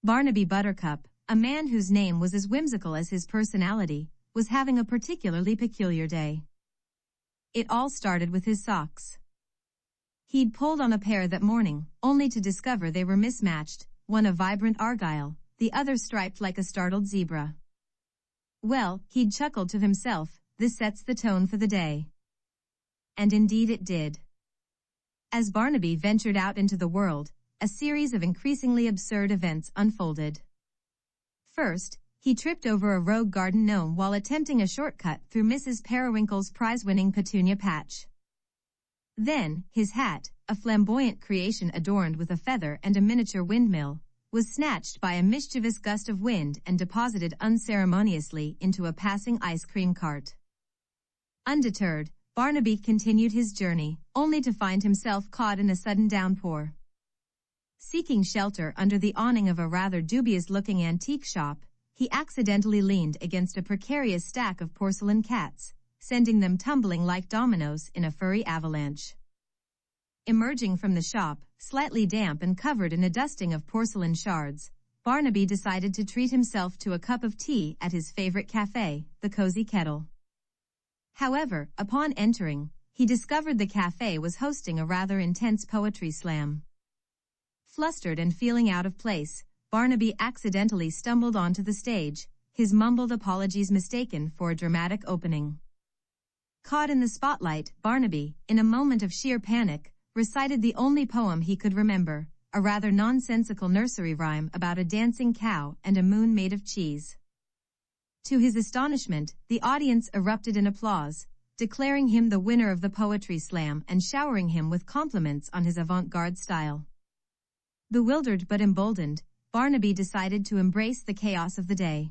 Barnaby Buttercup, a man whose name was as whimsical as his personality, was having a particularly peculiar day. It all started with his socks. He'd pulled on a pair that morning, only to discover they were mismatched, one a vibrant argyle, the other striped like a startled zebra. Well, he'd chuckled to himself, this sets the tone for the day. And indeed it did. As Barnaby ventured out into the world, a series of increasingly absurd events unfolded. First, he tripped over a rogue garden gnome while attempting a shortcut through Mrs. Periwinkle's prize-winning petunia patch. Then, his hat, a flamboyant creation adorned with a feather and a miniature windmill, was snatched by a mischievous gust of wind and deposited unceremoniously into a passing ice cream cart. Undeterred, Barnaby continued his journey, only to find himself caught in a sudden downpour. Seeking shelter under the awning of a rather dubious-looking antique shop, he accidentally leaned against a precarious stack of porcelain cats, sending them tumbling like dominoes in a furry avalanche. Emerging from the shop, slightly damp and covered in a dusting of porcelain shards, Barnaby decided to treat himself to a cup of tea at his favorite cafe, the Cozy Kettle. However, upon entering, he discovered the cafe was hosting a rather intense poetry slam. Flustered and feeling out of place, Barnaby accidentally stumbled onto the stage, his mumbled apologies mistaken for a dramatic opening. Caught in the spotlight, Barnaby, in a moment of sheer panic, recited the only poem he could remember, a rather nonsensical nursery rhyme about a dancing cow and a moon made of cheese. To his astonishment, the audience erupted in applause, declaring him the winner of the poetry slam and showering him with compliments on his avant-garde style. Bewildered but emboldened, Barnaby decided to embrace the chaos of the day.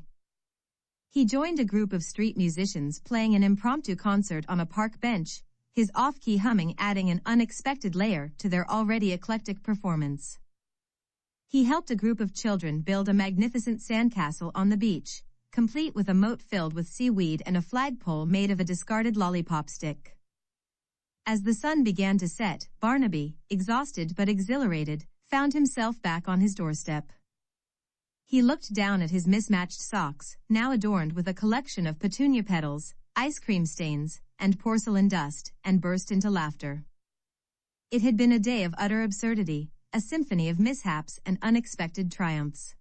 He joined a group of street musicians playing an impromptu concert on a park bench, his off-key humming adding an unexpected layer to their already eclectic performance. He helped a group of children build a magnificent sandcastle on the beach, complete with a moat filled with seaweed and a flagpole made of a discarded lollipop stick. As the sun began to set, Barnaby, exhausted but exhilarated, found himself back on his doorstep. He looked down at his mismatched socks, now adorned with a collection of petunia petals, ice cream stains, and porcelain dust, and burst into laughter. It had been a day of utter absurdity, a symphony of mishaps and unexpected triumphs.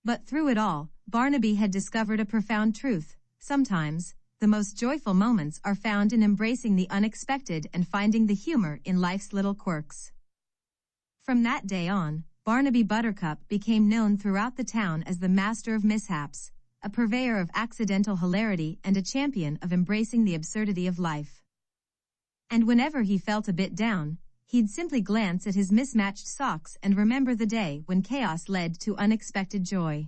But through it all, Barnaby had discovered a profound truth: sometimes, the most joyful moments are found in embracing the unexpected and finding the humor in life's little quirks. From that day on, Barnaby Buttercup became known throughout the town as the master of mishaps, a purveyor of accidental hilarity and a champion of embracing the absurdity of life. And whenever he felt a bit down, he'd simply glance at his mismatched socks and remember the day when chaos led to unexpected joy.